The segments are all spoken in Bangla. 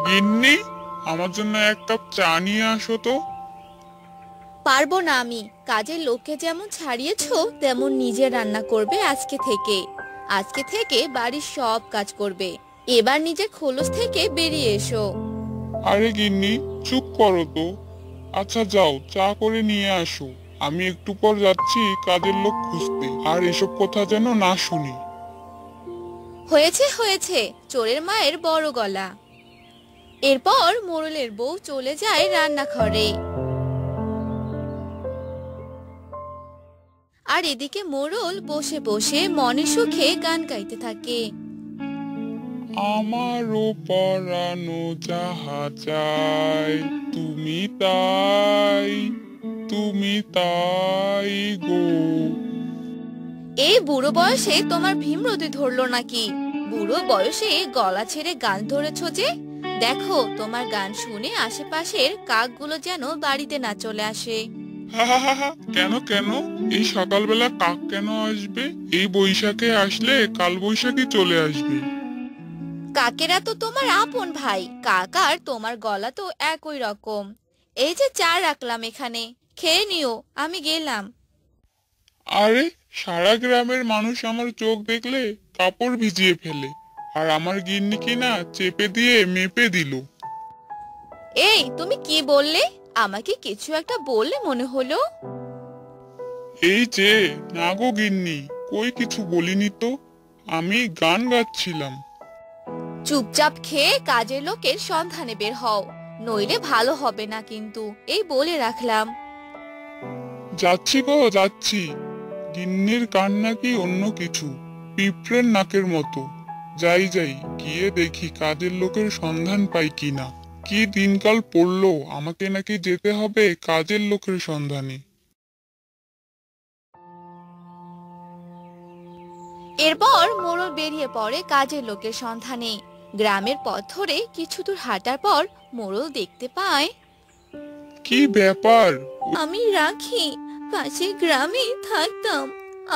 গিন্নি, আমার জন্য এক কাপ চা নিয়ে আসো তো। পারবো না আমি। কাজের লোককে যেমন ছাড়িয়েছো তেমন নিজে রান্না করবে আজকে থেকে। আজকে থেকে বাড়ির সব কাজ করবে। এবার নিজের খোলস থেকে বেরিয়ে এসো। আরে গিন্নি, চুপ করো তো। আচ্ছা যাও, চা করে নিয়ে আসো। আমি একটু পর যাচ্ছি কাজের লোক খুঁজতে, আর এসব কথা যেন না শুনি। হয়েছে হয়েছে, চোরের মায়ের বড় গলা। এরপর মোড়লের বউ চলে যায় রান্নাঘরে। আর এদিকে মোড়ল বসে বসে মনে সুখে গান গাইতে থাকে। আমারও পরানো যাহা চাই, তুমি তাই, তুমি তাই গো। এই বুড়ো বয়সে তোমার ভীমরতি ধরলো নাকি? বুড়ো বয়সে গলা ছেড়ে গান ধরেছো যে? দেখো তোমার গান শুনে আশেপাশের কাকগুলো যেন বাড়িতে না চলে আসে। হা হা হা হা, কেন কেন? এই সকালবেলা কাক কেন আসবে? এই বৈশাখে আসলে কাল বৈশাখী চলে আসবে। কাকেরা তো তোমার আপন ভাই। কাক আর তোমার গলা তো একই রকম। এই যে চা রাখলাম এখানে, খেয়ে নিও, আমি গেলাম। আরে, সারা গ্রামের মানুষ আমার চোখ দেখলে কাপড় ভিজিয়ে ফেলে, আর আমার গিন্নি কিনা চেপে দিয়ে মেপে দিল। এই তুমি কি বললে? আমাকে কিছু একটা বললে মনে হলো। এই যে, না গো গিন্নি, কই কিছু বলিনি তো। আমি গান গাচ্ছিলাম। চুপচাপ খেয়ে কাজের লোকের সন্ধানে বের হও, নইলে ভালো হবে না কিন্তু, এই বলে রাখলাম। যাচ্ছি গো যাচ্ছি। গিন্নির কান নাকি অন্য কিছু, পিঁপড়ের নাকের মতো। যাই যাই, গিয়ে দেখি কাজের লোকের সন্ধান পাই কিনা। কি দিনকাল পড়লো, আমাকে নাকি যেতে হবে কাজের লোকের সন্ধানে। এরপর মোড়ল বেরিয়ে পড়ে কাজের লোকের সন্ধানে। গ্রামের পথ ধরে কিছু দূর হাঁটার পর মোড়ল দেখতে পায়। কি ব্যাপার? আমি রাখি, পাশের গ্রামে থাকতাম।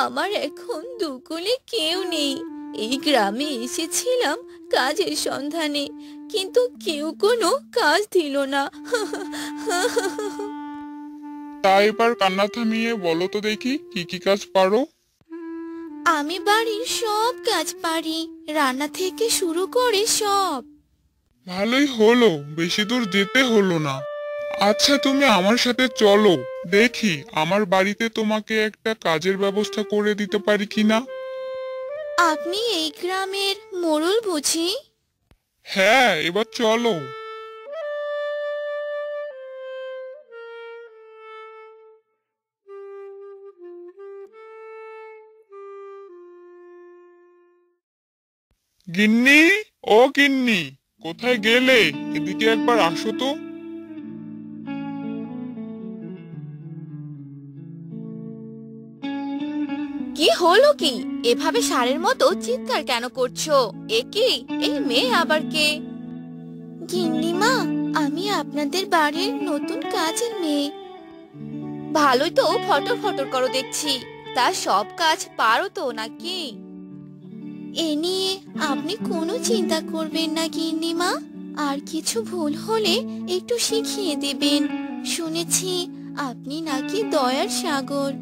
আমার এখন দুকুলে কেউ নেই। এই গ্রামে এসেছিলাম কাজের সন্ধানে, কিন্তু কেউ কোনো কাজ দিল না। তা এবার কান্না থামিয়ে বলো তো দেখি, কি কি কাজ পারো? আমি বাড়ির সব কাজ পারি, রান্না থেকে শুরু করে সব। ভালোই হলো, বেশি দূর যেতে হলো না। আচ্ছা, তুমি আমার সাথে চলো, দেখি আমার বাড়িতে তোমাকে একটা কাজের ব্যবস্থা করে দিতে পারি কিনা। আপনি এই গ্রামের মোড়ল বুঝি? হ্যাঁ, এবার চলো। গিন্নি, ও গিন্নি, কোথায় গেলে? এদিকে একবার আসো তো। কি হলো কি? এভাবে ষাঁড়ের মতো চিৎকার কেন করছো? এ কি? এই মেয়ে আবার কে? গিন্নিমা, আমি আপনাদের বাড়ির নতুন কাজের মেয়ে। ভালোই তো ফটর ফটর করো দেখছি। তা সব কাজ পারো তো নাকি? এ নিয়ে আপনি কোনো চিন্তা করবেন না গিন্নিমা। আর কিছু ভুল হলে একটু শিখিয়ে দেবেন। শুনেছি আপনি নাকি দয়ার সাগর।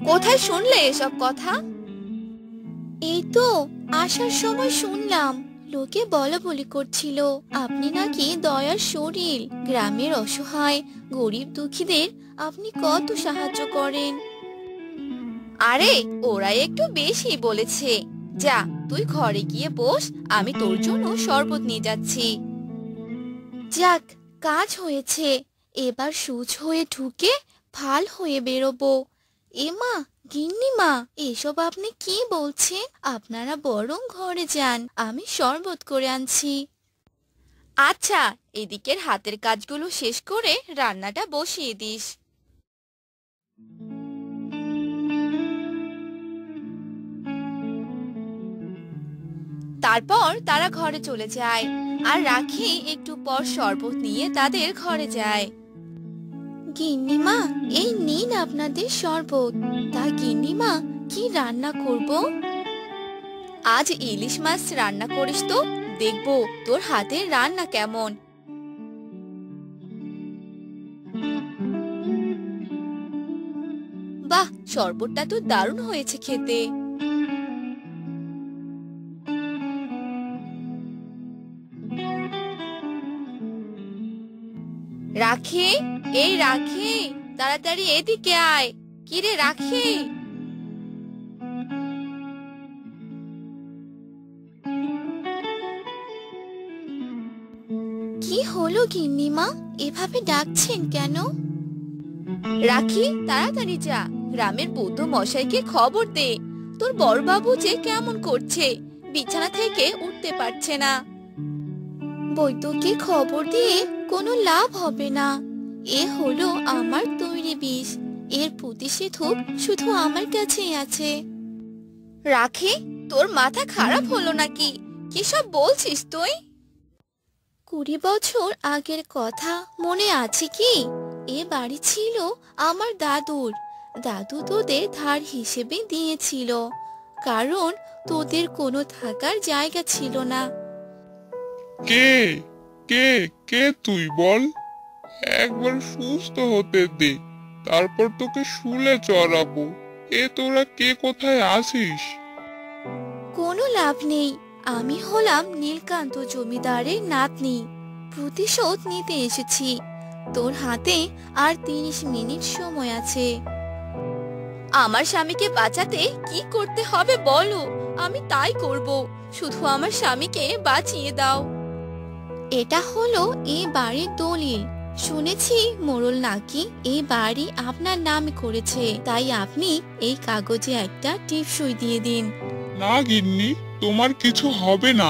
কোথায় শুনলে এসব কথা? এই তো আসার সময় শুনলাম। লোকে বলাবলি করছিল আপনি নাকি দয়ার শরীর। গ্রামের অসহায় গরিব দুঃখীদের আপনি কত সাহায্য করেন। আরে, ওরা একটু বেশি বলেছে। যা, তুই ঘরে গিয়ে বস, আমি তোর জন্য শরবত নিয়ে যাচ্ছি। যাক, কাজ হয়েছে। এবার সূচ হয়ে ঢুকে ফাল হয়ে বেরোবো। এমা, গিন্নিমা, এসব আপনি কি বলছেন? আপনারা বরং ঘরে যান, আমি শরবত করে আনছি। আচ্ছা, এদিকের হাতের কাজগুলো শেষ করে রান্নাটা বসিয়ে দিস। তারপর তারা ঘরে চলে যায়। আর রাখি একটু পর শরবত নিয়ে তাদের ঘরে যায়। গিন্নিমা, এই নিন আপনাদের শরবত। তা গিন্নিমা, কি রান্না করব? আজ ইলিশ মাছ রান্না করিস তো, দেখবো তোর হাতের রান্না কেমন। বাহ, শরবতটা তো দারুণ হয়েছে খেতে। রাখি, এই রাখি, তাড়াতাড়ি এদিকে আয়। কিরে রাখি? কি হলো গিন্নিমা, এভাবে ডাকছেন কেন? রাখি, তাড়াতাড়ি যা, গ্রামের বৌদ্ধ মশাইকে খবর দে তোর বড়বাবু যে কেমন করছে, বিছানা থেকে উঠতে পারছে না। বৈদ্যকে খবর দিয়ে কোনো লাভ হবে না। এ হলো আমার তৈরি বিষ, এর প্রতিষেধক শুধু আমার কাছেই আছে। রাখি, তোর মাথা খারাপ হলো নাকি? কি সব বলছিস তুই? 20 বছর আগের কথা মনে আছে কি? এ বাড়ি ছিল আমার দাদুর। দাদু তোদের ধার হিসেবে দিয়েছিল, কারণ তোদের কোনো থাকার জায়গা ছিল না। কে কে কে তুই বল? একবার সুস্থ হতে দে, তারপর তোকে শুলে চড়াবো। এ তোরা কে কোথায় আছিস? কোনো লাভ নেই, আমি হলাম নীলকান্ত জমিদারের নাতনি। প্রতিশোধ নিতে এসেছি। তোর হাতে আর 30 মিনিট সময় আছে। আমার স্বামীকে বাঁচাতে কি করতে হবে বলো, আমি তাই করব। শুধু আমার স্বামীকে বাঁচিয়ে দাও। এটা হলো এই বাড়ির দলিল। শুনেছি মোড়ল নাকি এই বাড়ি আপনার নামে করেছে, তাই আপনি এই কাগজে একটা টিপসই দিয়ে দিন। না গিন্নি, তোমার কিছু হবে না,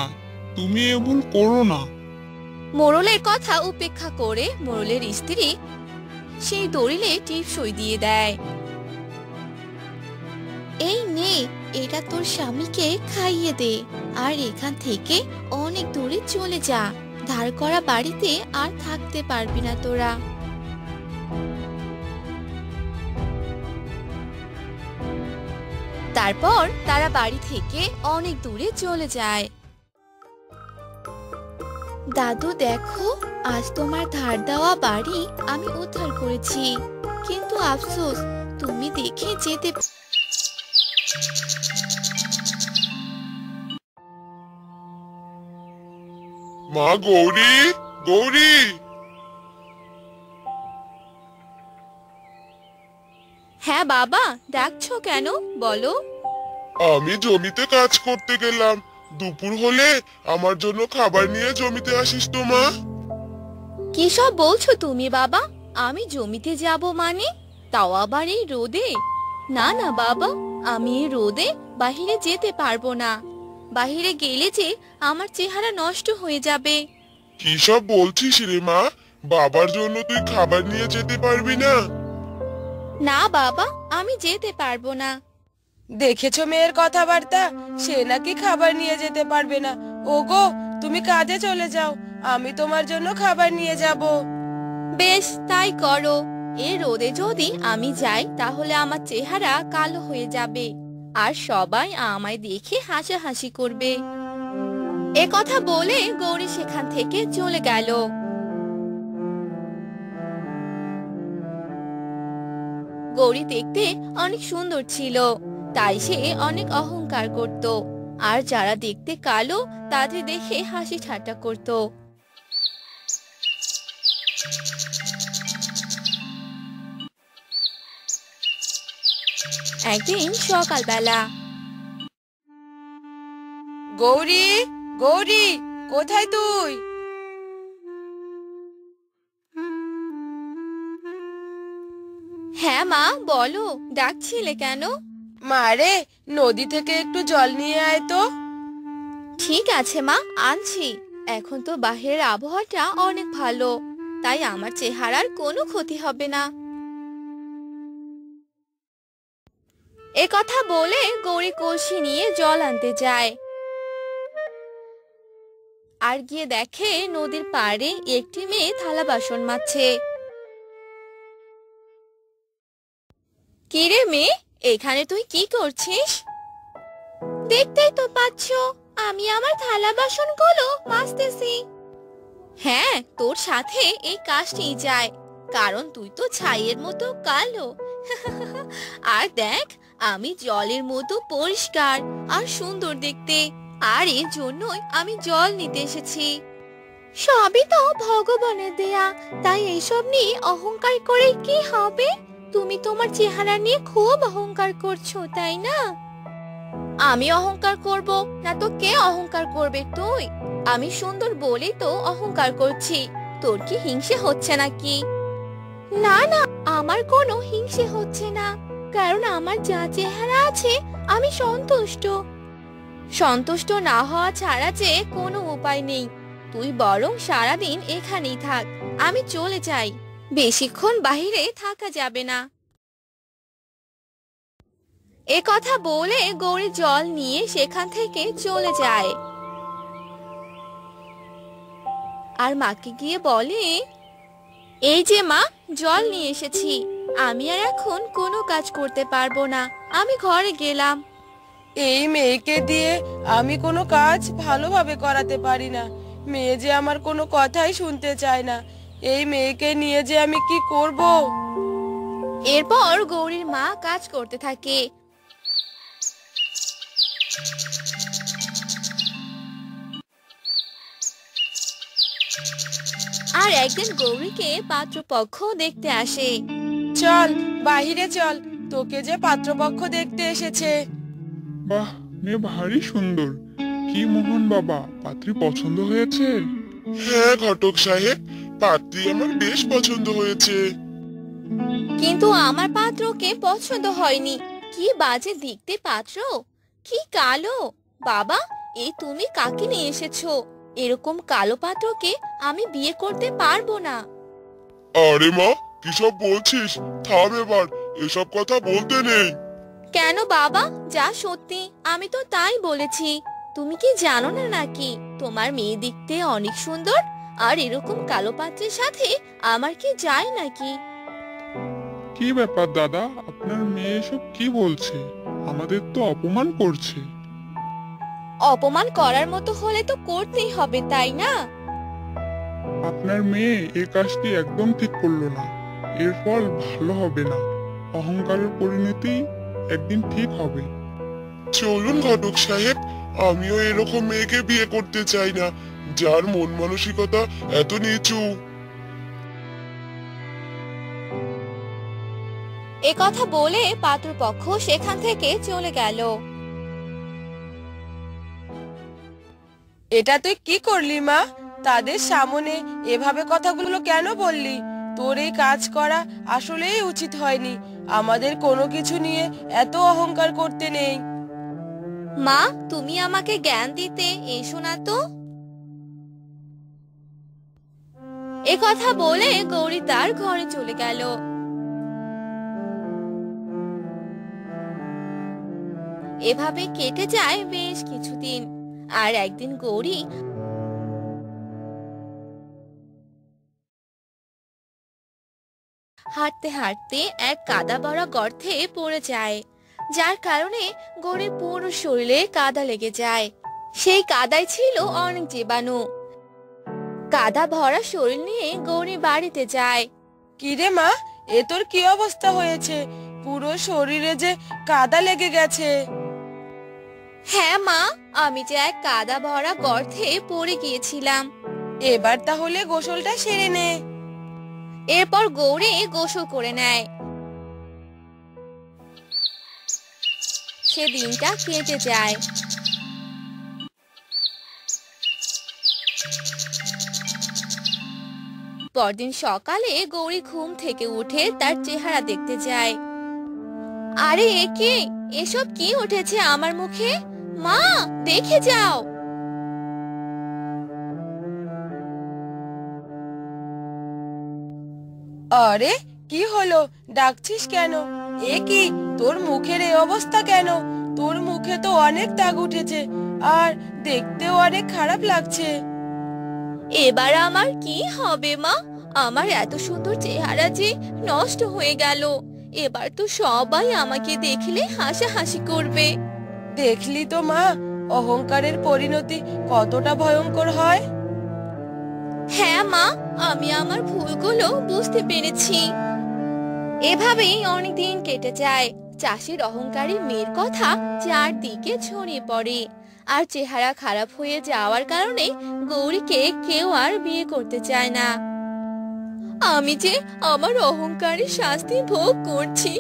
তুমি এ ভুল করো না। মোড়লের কথা উপেক্ষা করে মোড়লের স্ত্রী সেই দলিলে টিপসই দিয়ে দেয়। এই নে, এটা তোর স্বামীকে খাইয়ে দে, আর এখান থেকে অনেক দূরে চলে যা। ধার করা বাড়িতে আর থাকতে পারবি না তোরা। তারপর তারা বাড়ি থেকে অনেক দূরে চলে যায়। দাদু দেখো, আজ তোমার ধার দেওয়া বাড়ি আমি উদ্ধার করেছি, কিন্তু আফসোস তুমি দেখে যেতে। মা গৌরী, গৌরী! হ্যাঁ বাবা, ডাকছো কেন বলো? আমি জমিতে কাজ করতে গেলাম, দুপুর হলে আমার জন্য খাবার নিয়ে জমিতে আসিস তো মা। কি সব বলছো তুমি বাবা? আমি জমিতে যাব মানে? তাও আবার এই রোদে? না না বাবা, আমি এই রোদে বাহিরে যেতে পারবো না। বাহিরে গেলে যে আমার চেহারা নষ্ট হয়ে যাবে। কি সব বলছিস রে মা? বাবার জন্য তুই খাবার নিয়ে যেতে পারবি না? না বাবা, আমি যেতে পারবো না। দেখেছো মেয়ের কথাবার্তা, সে নাকি খাবার নিয়ে যেতে পারবে না। ওগো, তুমি কাজে চলে যাও, আমি তোমার জন্য খাবার নিয়ে যাব। বেশ, তাই করো। এ রোদে যদি আমি যাই তাহলে আমার চেহারা কালো হয়ে যাবে, আর সবাই আমায় দেখে হাসাহাসি করবে। এ কথা বলে গৌরী সেখান থেকে চলে গেল। গৌরী দেখতে অনেক সুন্দর ছিল, তাই সে অনেক অহংকার করত, আর যারা দেখতে কালো তাদের দেখে হাসি ঠাট্টা করত। একদিন সকালবেলা, গৌরী, গৌরী, কোথায় তুই? হ্যাঁ মা বলো, ডাকছিলে কেন? মারে, নদী থেকে একটু জল নিয়ে আয় তো। ঠিক আছে মা, আনছি। এখন তো বাহিরের আবহাওয়াটা অনেক ভালো, তাই আমার চেহারার কোনো ক্ষতি হবে না। এ কথা বলে গৌরী কলসি নিয়ে জল আনতে যায়, আর গিয়ে দেখে নদীর পাড়ে একটি মেয়ে থালা বাসন মাজছে। কিরে মেয়ে, এখানে তুই কি করছিস? দেখতেই তো পাচ্ছ আমি আমার থালা বাসনগুলো মাজতেছি। হ্যাঁ, তোর সাথে এই কাজটি যায়, কারণ তুই তো ছাইয়ের মতো কালো। আর দেখ, আমি জলের মতো পরিষ্কার আর সুন্দর দেখতে, আর এর জন্যই আমি জল নিতে এসেছি। সবই তো ভগবানের দেয়া, তাই এইসব নিয়ে অহংকার করে কি হবে? তুমি তোমার চেহারা নিয়ে খুব অহংকার করছো, তাই না? আমি অহংকার করব না তো কে অহংকার করবে? তুই। আমি সুন্দর বলেই তো অহংকার করছি। তোর কি হিংসে হচ্ছে নাকি? না না, আমার কোনো হিংসে হচ্ছে না, কারণ আমার যা চেহারা আছে আমি সন্তুষ্ট। সন্তুষ্ট না হওয়া ছাড়া যে কোনো উপায় নেই। তুই বরং সারাদিন এখানেই থাক, আমি চলে যাই। বেশিক্ষণ বাইরে থাকা যাবে না। এ কথা বলে গৌরী জল নিয়ে সেখান থেকে চলে যায় আর মাকে গিয়ে বলে, এই যে মা, জল নিয়ে এসেছি। আমি আর এখন কোনো কাজ করতে পারবো না, আমি ঘরে গেলাম। এই মেয়েকে দিয়ে আমি কোনো কাজ ভালোভাবে করাতে পারি না। মেয়ে যে আমার কোনো কথাই শুনতে চায় না। এই মেয়েকে নিয়ে যে আমি কি করব? এরপর গৌরীর মা কাজ করতে থাকে। আর একদিন গৌরীকে পাত্রপক্ষ দেখতে আসে। চল বাহিরে চল, তোকে যে পাত্রপক্ষ দেখতে এসেছে। বাহ, মেয়ে ভারী সুন্দর। কি মোহন বাবা, পাত্রী পছন্দ হয়েছে? হ্যাঁ ঘটক সাহেব, পাত্রী আমার বেশ পছন্দ হয়েছে। কিন্তু আমার পাত্রকে পছন্দ হয়নি। কি বাজে দেখতে পাত্র, কি কালো। বাবা, এই তুমি কাকে নিয়ে এসেছো? এরকম কালো পাত্রকে আমি বিয়ে করতে পারবো না। আরে মা, কিসব বলছিস? থাম এবার, এসব কথা বলতে নেই। কেন বাবা, যা সত্যি আমি তো তাই বলেছি। তুমি কি জানো না নাকি তোমার মেয়ে দেখতে অনেক সুন্দর, আর এরকম কালো পাত্রের সাথে আমার কি যায় নাকি? কি ব্যাপার দাদা, আপনার মেয়ে এসব কি বলছে? আমাদের তো অপমান করছে। অপমান করার মতো হলে তো করতেই হবে, তাই না? আপনার মেয়ে এই কাজটি একদম ঠিক করলো না। এর ফল ভালো হবে না। অহংকারের পরিণতি একদিন ঠিক হবে। চলুন ঘটক সাহেব, আমিও এরকম মেয়েকে বিয়ে করতে চাই না, যার মন মানসিকতা এত নিচু। এ কথা বলে পাত্রপক্ষ সেখান থেকে চলে গেল। এটা তুই কি করলি মা? তাদের সামনে এভাবে কথাগুলো কেন বললি? তোর এই কাজ করা আসলেই উচিত হয়নি। আমাদের কোনো কিছু নিয়ে এত অহংকার করতে নেই। মা, তুমি আমাকে জ্ঞান দিতে এসো না তো। এ কথা বলে গৌরী তার ঘরে চলে গেল। এভাবে কেটে যায় বেশ কিছুদিন। আর একদিন গৌরী হাঁটতে হাঁটতে এক কাদা ভরা গর্তে পড়ে যায়, যার কারণে গৌরীর পুরো শরীরে কাদা লেগে যায়। সেই কাদায় ছিল অনেক জীবাণু। কাদা ভরা শরীর নিয়ে গৌরী বাড়িতে যায়। কিরে মা, এ তোর কি অবস্থা হয়েছে? পুরো শরীরে যে কাদা লেগে গেছে। হ্যাঁ মা, আমি যে এক কাদা ভরা গর্তে পড়ে গিয়েছিলাম। এবার তাহলে গোসলটা সেরে নে। এরপর গৌরী গোসল করে নেয়। সে দিনটা কেটে যায়। পরদিন সকালে গৌরী ঘুম থেকে উঠে তার চেহারা দেখতে যায়। আরে এ কি, এসব কি উঠেছে আমার মুখে? মা, দেখে যাও। আরে কি হলো, ডাকছিস কেন? এ কি, তোর মুখের এই অবস্থা কেন? তোর মুখে তো অনেক দাগ উঠেছে, আর দেখতেও অনেক খারাপ লাগছে। এবার আমার কি হবে মা? আমার এত সুন্দর চেহারা যে নষ্ট হয়ে গেল। এবার তো সবাই আমাকে দেখলে হাসাহাসি করবে। দেখলি তো মা, অহংকারের পরিণতি কতটা ভয়ঙ্কর হয়। হ্যাঁ মা, আমি আমার ভুলগুলো বুঝতে পেরেছি। এভাবেই অনেকদিন কেটে যায়। চাষির অহংকারী মেয়ের কথা চারদিকে ছড়িয়ে পড়ে, আর চেহারা খারাপ হয়ে যাওয়ার কারণে গৌরীকে কেউ আর বিয়ে করতে চায় না। আমি যে আমার অহংকারী শাস্তি ভোগ করছি।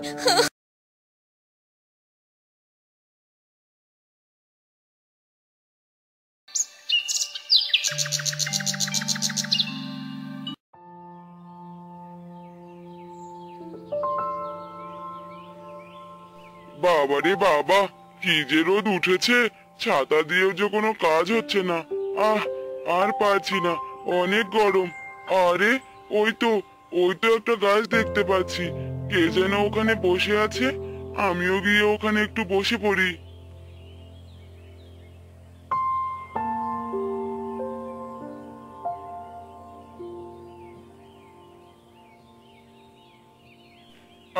বাবারে বাবা, কি যে রোদ উঠেছে, ছাতা দিয়েও যে কোনো কাজ হচ্ছে না। আর পারছি না, অনেক গরম। আরে ওই তো একটা গাছ দেখতে পাচ্ছি, কে যেন ওখানে বসে আছে। আমিও গিয়ে ওখানে একটু বসে পড়ি।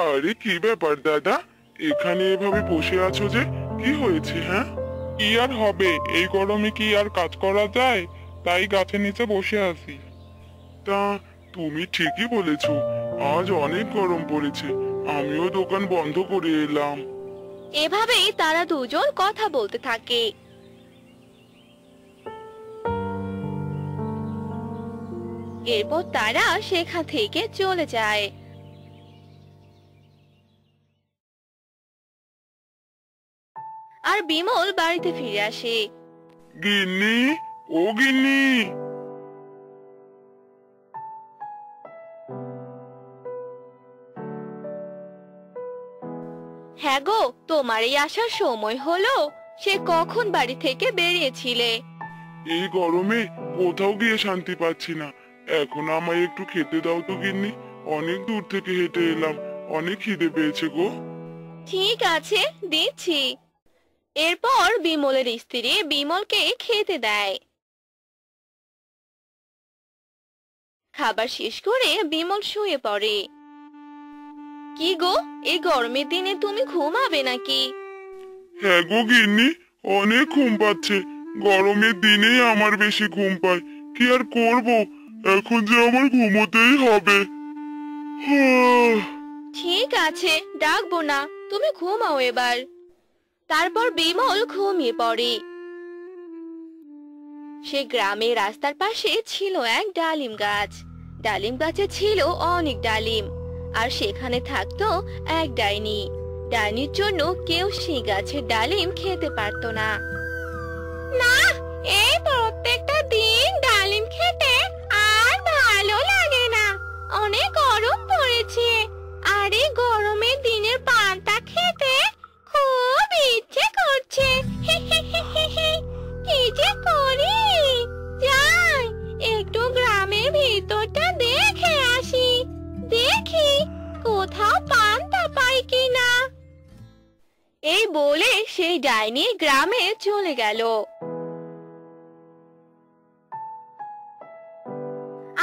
আরে কি ব্যাপার দাদা, এখানে এভাবে বসে আছো যে, কি হয়েছে? হ্যাঁ, কি আর হবে, এই গরমে কি আর কাজ করা যায়, তাই গাছের নিচে বসে আছি। তা তুমি ঠিকই বলেছো, আজ অনেক গরম পড়েছে, আমিও দোকান বন্ধ করে এলাম। এভাবেই তারা দুজন কথা বলতে থাকে। এরপর তারা সেখান থেকে চলে যায়। আর বিমল বাড়িতে ফিরে আসে। গিন্নি, ও গিন্নি। হ্যাঁ গো, তোমার এই আসার সময় হলো? সে কখন বাড়ি থেকে বেরিয়েছিলে? এই গরমে কোথাও গিয়ে শান্তি পাচ্ছি না, এখন আমায় একটু খেতে দাও তো গিন্নি, অনেক দূর থেকে হেঁটে এলাম, অনেক খিদে পেয়েছে গো। ঠিক আছে, দিচ্ছি। এরপর বিমলের স্ত্রী বিমলকে খেতে দেয়। খাবার শেষ করে বিমল শুয়ে পড়ে। কি গো, এই গরমের দিনে তুমি ঘুমাবে নাকি? হ্যাঁ গো গিন্নি, অনেক ঘুম পাচ্ছে, গরমের দিনেই আমার বেশি ঘুম পায়, কি আর করব, এখন যে আমার ঘুমোতেই হবে। ঠিক আছে, ডাকবো না, তুমি ঘুমাও এবার। তারপর বিমল ঘুমিয়ে পড়ে। সে গ্রামের রাস্তার পাশে ছিল এক ডালিম গাছ। ডালিম গাছে ছিল অনেক ডালিম, আর সেখানে থাকতো এক ডাইনি। ডাইনির জন্য কেউ সেই গাছের ডালিম খেতে পারতো না। না, এই প্রত্যেকটা দিন ডালিম খেতে আর ভালো লাগে না, অনেক গরম পড়েছে, আর এই গরমের দিনের পান্তা খেতে খুব ইচ্ছে করছে। কি যে করি, যাই একটু গ্রামের ভিতরটা দেখে আসি, দেখি কোথাও পান্তা পাই কিনা। এই বলে সেই ডাইনি গ্রামে চলে গেল।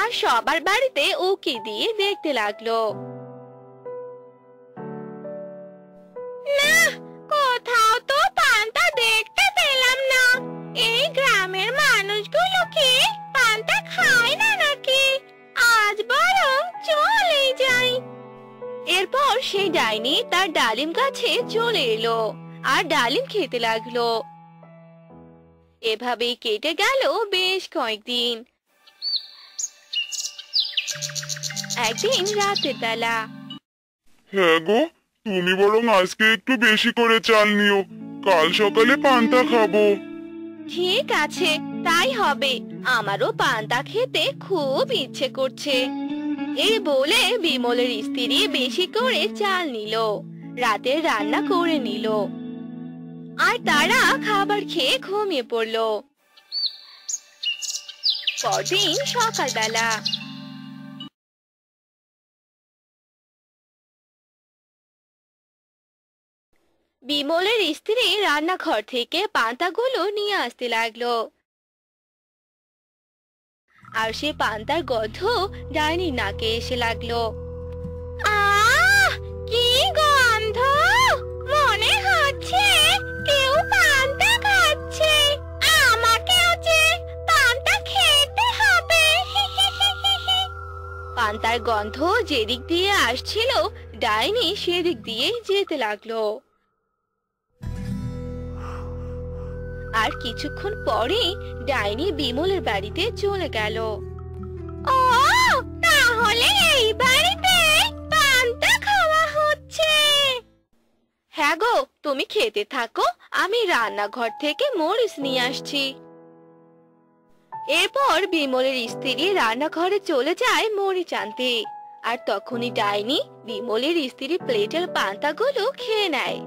আর সবার বাড়িতে উকি দিয়ে দেখতে লাগলো। না, কোথাও তো পান্তা দেখতে পেলাম না। এই গ্রামের মানুষগুলো কি পান্তা খায় না নাকি? আজ বরং চলেই যাই। এরপর সেই ডাইনি তার ডালিম গাছে চলে এলো আর ডালিম খেতে লাগলো। এভাবেই কেটে গেল বেশ কয়েকদিন। একদিন রাতের বেলা। হ্যাঁ গো, তুমি বরং আজকে একটু বেশি করে চাল নিও, কাল সকালে পান্তা খাবো। ঠিক আছে, তাই হবে, আমারও পান্তা খেতে খুব ইচ্ছে করছে। এই বলে বিমলের স্ত্রী বেশি করে চাল নিল, রাতে রান্না করে নিল, আর তারা খাবার খেয়ে ঘুমিয়ে পড়ল। পরদিন সকালবেলা। বিমলের স্ত্রী রান্নাঘর থেকে পান্তাগুলো নিয়ে আসতে লাগলো, আর সে পান্তার গন্ধ ডাইনির নাকে এসে লাগলো। আহ, কি গন্ধ! মনে হচ্ছে কেউ পান্তা খাচ্ছে। পান্তার গন্ধ যেদিক দিয়ে আসছিল ডাইনি সেদিক দিয়ে যেতে লাগলো। আর কিছুক্ষণ পরে ডাইনি বিমলের বাড়িতে চলে গেল। ও তাহলে এই বাড়িতে পান্তা খাওয়া হচ্ছে। হ্যাঁ গো, তুমি খেতে থাকো, আমি রান্নাঘর থেকে মরিচ নিয়ে আসছি। এরপর বিমলের স্ত্রী রান্নাঘরে চলে যায় মরিচ আনতে। আর তখনই ডাইনি বিমলের স্ত্রী প্লেটের পান্তাগুলো খেয়ে নেয়।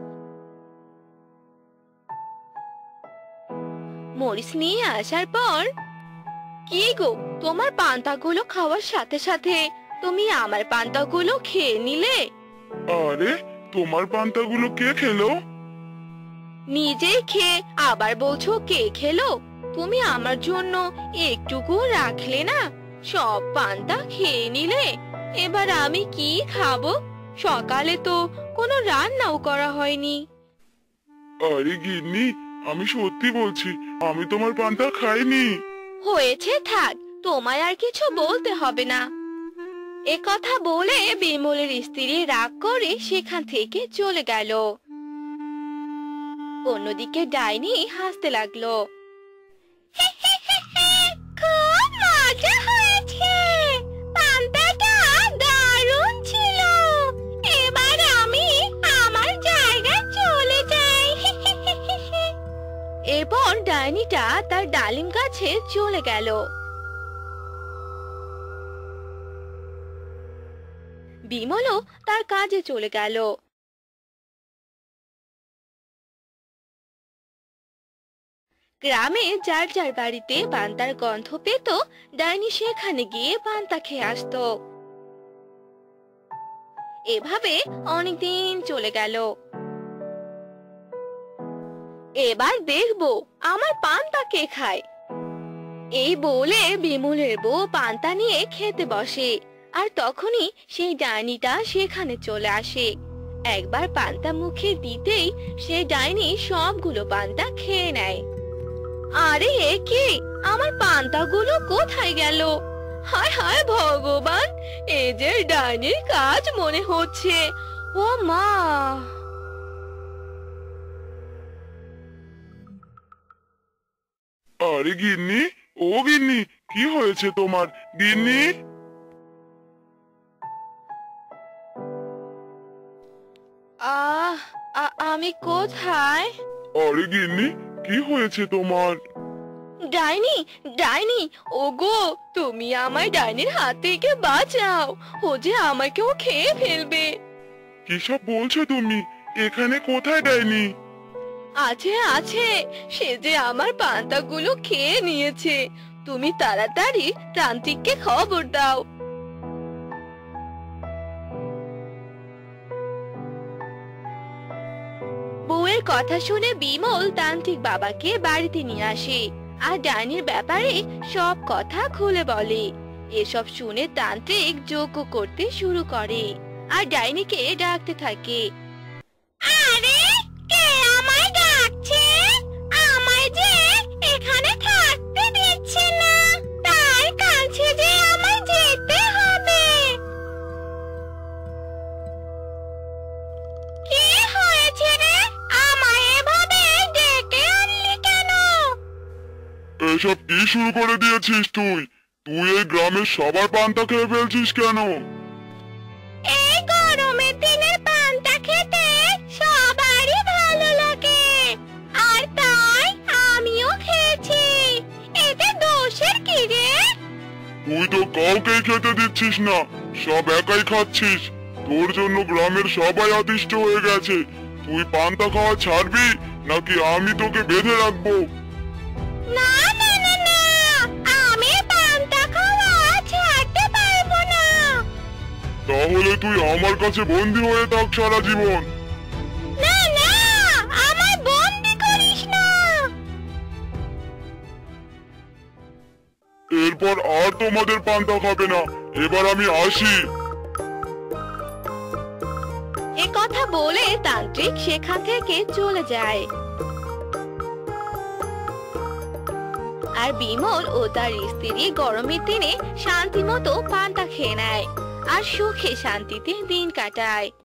মরিচ নিয়ে আসার পর, কি গো, তোমার পান্তাগুলো খাওয়ার সাথে সাথে তুমি আমার পান্তাগুলো খেয়ে নিলে। আরে তোমার পান্তাগুলো কে খেলো? নিজেই খেয়ে আবার বলছো কে খেলো? তুমি আমার জন্য একটুকু রাখলে না, সব পান্তা খেয়ে নিলে। এবার আমি কি খাবো? সকালে তো কোনো রান্নাও করা হয়নি। আরে গিন্নি, আমি সত্যি বলছি, আমি তোমার পান্তা খাইনি। হয়েছে, থাক, তোমায় আর কিছু বলতে হবে না। এ কথা বলে বিমলের স্ত্রী রাগ করে সেখান থেকে চলে গেল। অন্যদিকে ডাইনি হাসতে লাগলো। খুব মজা হয়েছে, পান্তাটা দারুণ ছিল। এবার আমি আমার জায়গায় চলে যাই। এরপর ডাইনিটা তার ডালিম গাছে চলে গেল। বিমলও তার কাজে চলে গেল। গ্রামে যার যার বাড়িতে পান্তার গন্ধ পেত, ডাইনি সেখানে গিয়ে পান্তা খেয়ে আসতো। এভাবে অনেকদিন চলে গেল। এবার দেখবো আমার পান্তা কে খায়। এই বলে বিমলের বউ পান্তা নিয়ে খেতে বসে। আর তখনই সেই ডাইনিটা সেখানে চলে আসে। একবার পান্তা মুখে দিতেই সেই ডাইনি সবগুলো পান্তা খেয়ে নেয়। আরে এ কি, আমার পান্তাগুলো কোথায় গেল? হায় হায় ভগবান, এ যে ডাইনির কাজ মনে হচ্ছে। ও মা! আরে গিন্নি, ও গিন্নি, কি হয়েছে তোমার? গিন্নি, আমি কোথায়? আরে গিন্নি, কি হয়েছে তোমার? ডাইনি, ডাইনি, ওগো, তুমি আমায় ডাইনির হাত থেকে বাঁচাও। ও যে আমাকেও খেয়ে ফেলবে। কিসব বলছো তুমি? এখানে কোথায় ডাইনি? আছে আছে, সে যে আমার পান্তাগুলো খেয়ে নিয়েছে। তুমি তাড়াতাড়ি তান্ত্রিককে খবর দাও। বউয়ের কথা শুনে বিমল তান্ত্রিক বাবাকে বাড়িতে নিয়ে আসে আর ডাইনির ব্যাপারে সব কথা খুলে বলে। এসব শুনে তান্ত্রিক যজ্ঞ করতে শুরু করে আর ডাইনিকে ডাকতে থাকে। আরে কে আমায় ডাকছে? আমায় যে এখানে থাকতে দিচ্ছে না, তার কাছে যে আমায় যেতে হবে। কি হয়েছে রে? আমায় এভাবে ডেকে আনলি কেন? এসব কি শুরু করে দিয়েছিস তুই? তুই এই গ্রামের সবার পান্তা খেয়ে ফেলছিস কেন? এই গরমের দিনে পান্তা খেতে সবারই ভালো লাগে, আর তাই আমিও খেয়েছি। এতে দোষের কি রে? তুই তো কাউকেই খেতে দিচ্ছিস না, সব একাই খাচ্ছিস। তোর জন্য গ্রামের সবাই অতিষ্ঠ হয়ে গেছে। তুই পান্তা খাওয়া ছাড়বি নাকি আমি তোকে বেঁধে রাখবো? না না না না, আমি পান্তা খাওয়া ছাড়তে পারবো না। তাহলে তুই আমার কাছে বন্দী হয়ে থাক সারা জীবন। না না, আমায় বন্দি করিস না। এরপর আর তোমাদের পান্তা খাবে না। এবার আমি আসি। এ কথা বলে তান্ত্রিক সেখান থেকে চলে যায়। আর বিমল ও তার স্ত্রী গরমের দিনে শান্তি মতো পান্তা খেয়ে নেয় আর সুখে শান্তিতে দিন কাটায়।